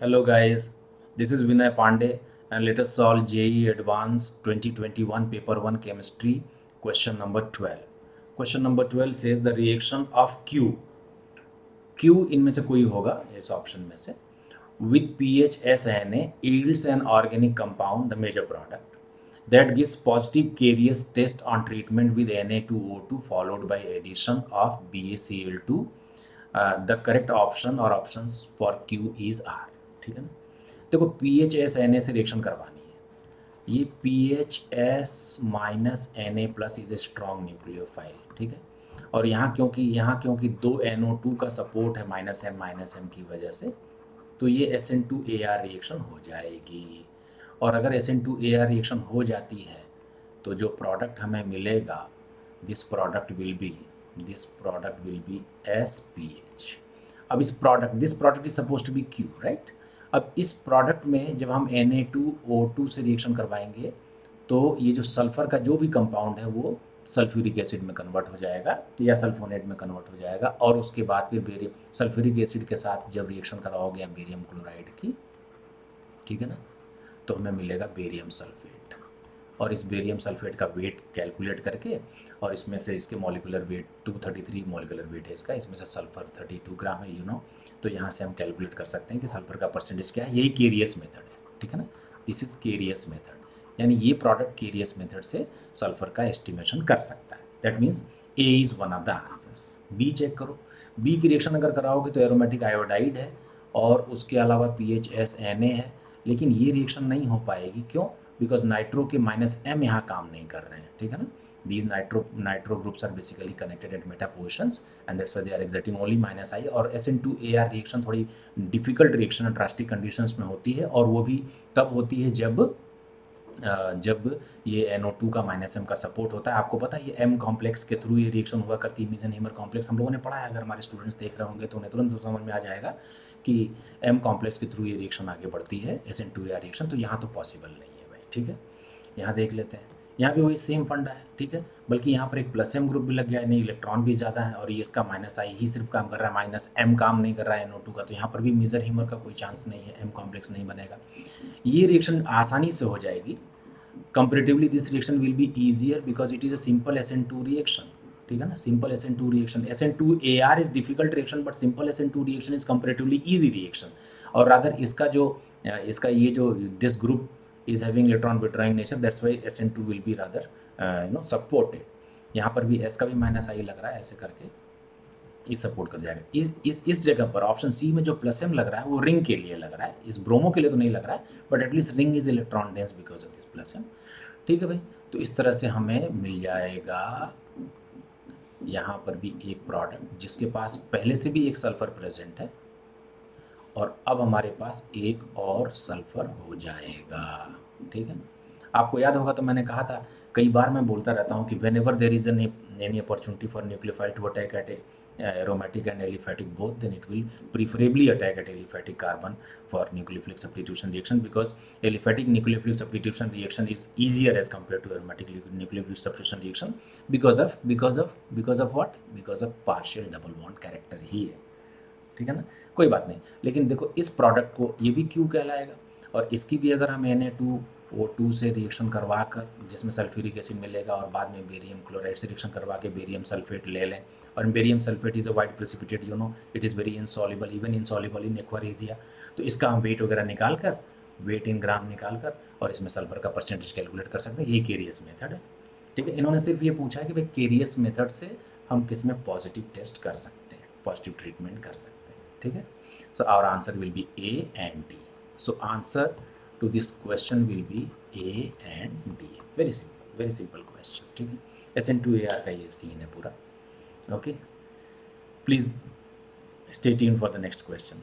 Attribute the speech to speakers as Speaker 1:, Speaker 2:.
Speaker 1: Hello guys, this is Vinay Pandey and let us solve JEE Advanced 2021 Paper 1 Chemistry question number 12. Question number 12 says the reaction of Q इनमें से कोई होगा इस option में से with pH SNA yields an organic compound the major product that gives positive Carious test on treatment with Na2O2 followed by addition of BaCl2. The correct option or options for Q is R. ठीक है ना। देखो P H S N A से reaction करवानी है। ये P H S minus N A plus is a strong nucleophile, ठीक है। और यहाँ क्योंकि दो NO2 का सपोर्ट है माइनस एम की वजह से, तो ये SN2AR रिएक्शन हो जाएगी। और अगर SN2AR रिएक्शन हो जाती है तो जो प्रोडक्ट हमें मिलेगा this product will be SPH। अब this product is suppose to be Q, right. अब इस प्रोडक्ट में जब हम Na2O2 से रिएक्शन करवाएंगे तो ये जो सल्फ़र का जो भी कंपाउंड है वो सल्फ्यूरिक एसिड में कन्वर्ट हो जाएगा या सल्फोनेट में कन्वर्ट हो जाएगा, और उसके बाद फिर बेरियम सल्फ्यूरिक एसिड के साथ जब रिएक्शन कराओगे बेरियम क्लोराइड की, ठीक है ना, तो हमें मिलेगा बेरियम सल्फेट। और इस बेरियम सल्फेट का वेट कैलकुलेट करके और इसमें से इसके मॉलिकुलर वेट 233 मॉलिकुलर वेट है इसका, इसमें से सल्फर 32 ग्राम है तो यहाँ से हम कैलकुलेट कर सकते हैं कि सल्फर का परसेंटेज क्या है। यही केरियस मेथड है, ठीक है ना। दिस इज केरियस मेथड, यानी ये प्रोडक्ट केरियस मेथड से सल्फर का एस्टिमेशन कर सकता है। That means A is one of the answers. B check करो, बी की रिएक्शन अगर कराओगे तो एरोमेटिक आयोडाइड है और उसके अलावा PHSNA है, लेकिन ये रिएक्शन नहीं हो पाएगी। क्यों? बिकॉज नाइट्रो के -M यहाँ काम नहीं कर रहे हैं, ठीक है ना। These nitro groups are basically connected at meta positions and that's why they are exerting only -I। और SN2AR रिएक्शन थोड़ी डिफिकल्ट रिएक्शन है, ड्रास्टिक कंडीशंस में होती है, और वो भी तब होती है जब ये NO2 का -M का सपोर्ट होता है। आपको पता है ये M कॉम्प्लेक्स के थ्रू ये रिएक्शन हुआ करती है, मीज़ेनहाइमर कॉम्प्लेक्स हम लोगों ने पढ़ा है। अगर हमारे स्टूडेंट्स देख रहे होंगे तो उन्हें तुरंत समझ में आ जाएगा कि M कॉम्प्लेक्स के थ्रू ये रिएक्शन आगे बढ़ती है SN2AR रिएक्शन। तो यहाँ तो पॉसिबल नहीं है भाई, ठीक है। यहाँ देख लेते हैं, यहाँ भी वही सेम फंडा है, ठीक है। बल्कि यहाँ पर एक +M ग्रुप भी लग गया है, नहीं इलेक्ट्रॉन भी ज़्यादा है, और ये इसका -I ही सिर्फ काम कर रहा है, -M काम नहीं कर रहा है NO2 का, तो यहाँ पर भी मीज़रहाइमर का कोई चांस नहीं है, M कॉम्प्लेक्स नहीं बनेगा। ये रिएक्शन आसानी से हो जाएगी। Comparatively this reaction will be easier because it is a simple SN2 reaction, ठीक है ना। simple SN2 reaction, SN2AR is difficult reaction but simple SN2 reaction is comparatively easy reaction। और rather इसका ये जो this group is having electron withdrawing nature, that's why SN2 will be rather supported। यहाँ पर भी S का भी -I लग रहा है, ऐसे करके ये सपोर्ट कर जाएगा। इस जगह पर ऑप्शन सी में जो +M लग रहा है वो रिंग के लिए लग रहा है, इस ब्रोमो के लिए तो नहीं लग रहा है, but at least ring is electron dense because of this +M, ठीक है भाई। तो इस तरह से हमें मिल जाएगा यहाँ पर भी एक प्रोडक्ट जिसके पास पहले से भी एक सल्फर प्रेजेंट है, और अब हमारे पास एक और सल्फर हो जाएगा, ठीक है। आपको याद होगा तो मैंने कहा था, कई बार मैं बोलता रहता हूँ कि whenever there is any opportunity for nucleophile to attack at aromatic and aliphatic both, then it will preferably attack at aliphatic carbon for nucleophilic substitution reaction, because aliphatic nucleophilic substitution reaction is easier as compared to aromatic nucleophilic substitution reaction because of what? Because of partial double bond character ही है, ठीक है ना। कोई बात नहीं, लेकिन देखो इस प्रोडक्ट को ये भी क्यू कहलाएगा, और इसकी भी अगर हम Na2O2 से रिएक्शन करवा कर जिसमें सल्फ्यूरिक एसिड मिलेगा और बाद में बेरियम क्लोराइड से रिएक्शन करवा के बेरियम सल्फेट ले लें, और barium sulphate is a white precipitate, it is very insoluble, even insoluble in aqua regia. तो इसका हम वेट वगैरह निकाल कर, वेट इन ग्राम निकाल कर, और इसमें सल्फर का परसेंटेज कैलकुलेट कर सकते हैं। ये केरियस मेथड है, ठीक है। इन्होंने सिर्फ ये पूछा है कि भाई केरियस मेथड से हम किस में पॉजिटिव टेस्ट कर सकते हैं, पॉजिटिव ट्रीटमेंट कर सकते हैं, ठीक है। So our answer will be A and D. So answer to this question will be A and D. Very simple question, ठीक है। SN2AR का ये सीन है पूरा, okay. Please stay tuned for the next question.